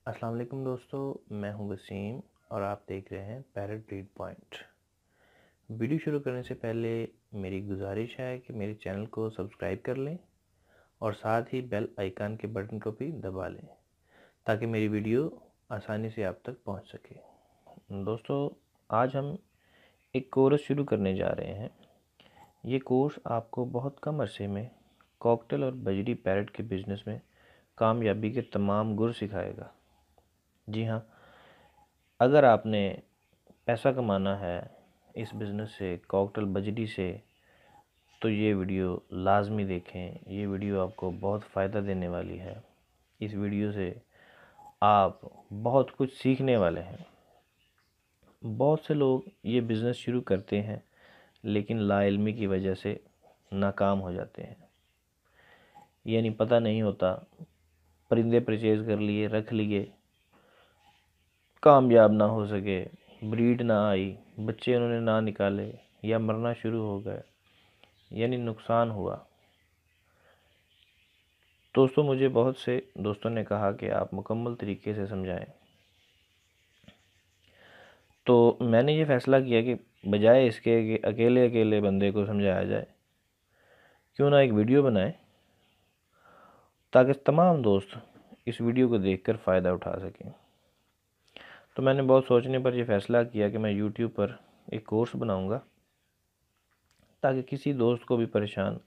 السلام علیکم دوستو، میں ہوں وسیم اور آپ دیکھ رہے ہیں پیرٹ بریڈ پوائنٹ۔ ویڈیو شروع کرنے سے پہلے میری گزارش ہے کہ میرے چینل کو سبسکرائب کر لیں اور ساتھ ہی بیل آئیکن کے بٹن کو بھی دبا لیں تاکہ میری ویڈیو آسانی سے آپ تک پہنچ سکے۔ دوستو، آج ہم ایک کورس شروع کرنے جا رہے ہیں۔ یہ کورس آپ کو بہت کم عرصے میں کاکٹیل اور بجری پیرٹ کے بزنس میں کامیابی کے تمام گر سکھائے گا۔ جی ہاں، اگر آپ نے پیسہ کمانا ہے اس بزنس سے، کاکٹیل بجری سے، تو یہ ویڈیو لازمی دیکھیں۔ یہ ویڈیو آپ کو بہت فائدہ دینے والی ہے۔ اس ویڈیو سے آپ بہت کچھ سیکھنے والے ہیں۔ بہت سے لوگ یہ بزنس شروع کرتے ہیں لیکن لا علمی کی وجہ سے ناکام ہو جاتے ہیں، یعنی پتہ نہیں ہوتا، پرندے پرچیز کر لیے، رکھ لیے، کامیاب نہ ہو سکے، بریڈ نہ آئی، بچے انہوں نے نہ نکالے یا مرنا شروع ہو گئے، یعنی نقصان ہوا۔ دوستوں، مجھے بہت سے دوستوں نے کہا کہ آپ مکمل طریقے سے سمجھائیں، تو میں نے یہ فیصلہ کیا کہ بجائے اس کے کہ اکیلے بندے کو سمجھایا جائے، کیوں نہ ایک ویڈیو بنائیں تاکہ تمام دوست اس ویڈیو کو دیکھ کر فائدہ اٹھا سکیں۔ تو میں نے بہت سوچنے پر یہ فیصلہ کیا کہ میں یوٹیوب پر ایک کورس بناؤں گا تاکہ کسی دوست کو بھی پریشان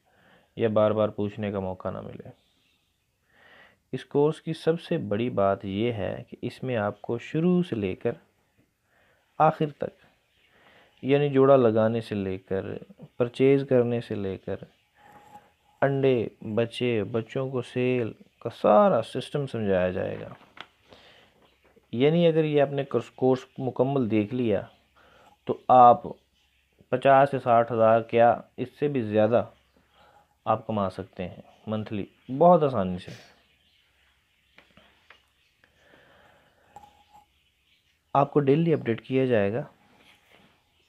یا بار بار پوچھنے کا موقع نہ ملے۔ اس کورس کی سب سے بڑی بات یہ ہے کہ اس میں آپ کو شروع سے لے کر آخر تک، یعنی جوڑا لگانے سے لے کر، پرچیز کرنے سے لے کر، انڈے، بچوں کو سیل کا سارا سسٹم سمجھایا جائے گا۔ یعنی اگر یہ آپ نے کورس مکمل دیکھ لیا تو آپ 50 سے 60 ہزار، کیا اس سے بھی زیادہ آپ کما سکتے ہیں منتھلی، بہت آسانی سے۔ آپ کو ڈیلی اپڈیٹ کیا جائے گا،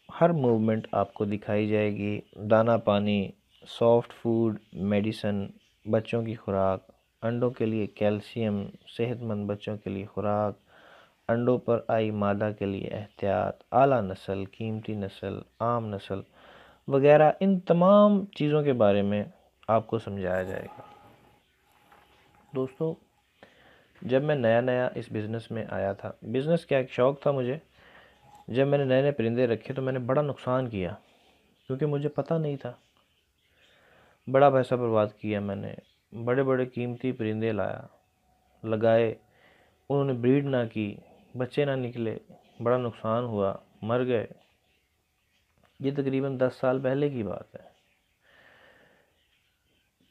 ہر موومنٹ آپ کو دکھائی جائے گی، دانہ پانی، سافٹ فوڈ، میڈیسن، بچوں کی خوراک، انڈوں کے لیے کیلشیم، صحت مند بچوں کے لیے خوراک، انڈوں پر آئی مادہ کے لیے احتیاط، اعلیٰ نسل، قیمتی نسل، عام نسل وغیرہ، ان تمام چیزوں کے بارے میں آپ کو سمجھایا جائے گا۔ دوستو، جب میں نیا اس بزنس میں آیا تھا، بزنس کیا ایک شوق تھا مجھے، جب میں نے نئے پرندے رکھے تو میں نے بڑا نقصان کیا کیونکہ مجھے پتہ نہیں تھا۔ بڑا پیسہ برباد کیا میں نے، بڑے قیمتی پرندے لگائے، انہوں نے بریڈ نہ کی، بچے نہ نکلے، بڑا نقصان ہوا، مر گئے۔ یہ تقریباً 10 سال پہلے کی بات ہے۔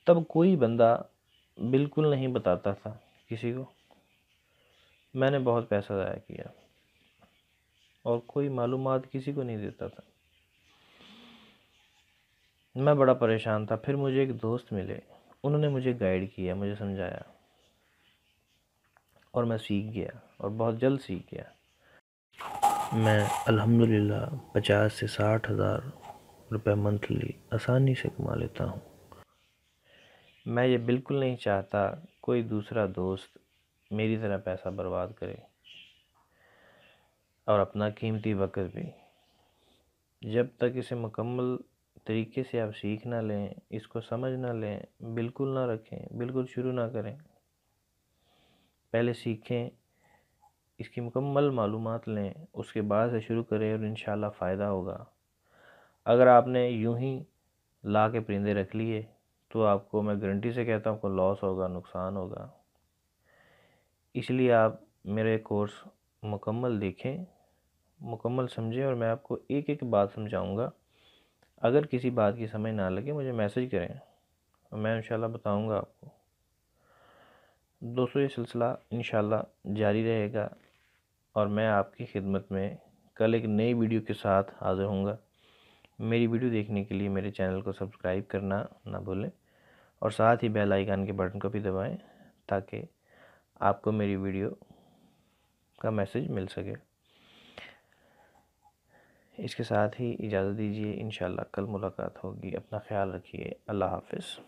تب کوئی بندہ بالکل نہیں بتاتا تھا کسی کو، میں نے بہت پیسہ ضائع کیا اور کوئی معلومات کسی کو نہیں دیتا تھا، میں بڑا پریشان تھا۔ پھر مجھے ایک دوست ملے، انہوں نے مجھے گائیڈ کیا، مجھے سمجھایا اور میں سیکھ گیا اور بہت جلد سیکھ گیا۔ میں الحمدللہ 50 سے 60 ہزار روپے منتھلی آسانی سے کما لیتا ہوں۔ میں یہ بالکل نہیں چاہتا کوئی دوسرا دوست میری طرح پیسہ برباد کرے اور اپنا قیمتی وقت بھی۔ جب تک اسے مکمل طریقے سے آپ سیکھ نہ لیں، اس کو سمجھ نہ لیں، بالکل نہ رکھیں، بالکل شروع نہ کریں، پہلے سیکھیں، اس کی مکمل معلومات لیں، اس کے بعد سے شروع کریں اور انشاءاللہ فائدہ ہوگا۔ اگر آپ نے یوں ہی لا کے پرندے رکھ لیے تو آپ کو، میں گارنٹی سے کہتا ہوں، آپ کو لاس ہوگا، نقصان ہوگا۔ اس لیے آپ میرے کورس مکمل دیکھیں، مکمل سمجھیں، اور میں آپ کو ایک بات سمجھاؤں گا۔ اگر کسی بات کی سمجھ نہ لگے مجھے میسج کریں اور میں انشاءاللہ بتاؤں گا آپ کو۔ دوستو، یہ سلسلہ انشاءاللہ جاری رہے گا اور میں آپ کی خدمت میں کل ایک نئی ویڈیو کے ساتھ حاضر ہوں گا۔ میری ویڈیو دیکھنے کے لیے میرے چینل کو سبسکرائب کرنا نہ بھولیں اور ساتھ ہی بیل آئیکن کے بٹن کو بھی دبائیں تاکہ آپ کو میری ویڈیو کا میسج مل سکے۔ اس کے ساتھ ہی اجازت دیجیے، انشاءاللہ کل ملاقات ہوگی۔ اپنا خیال رکھیے، اللہ حافظ۔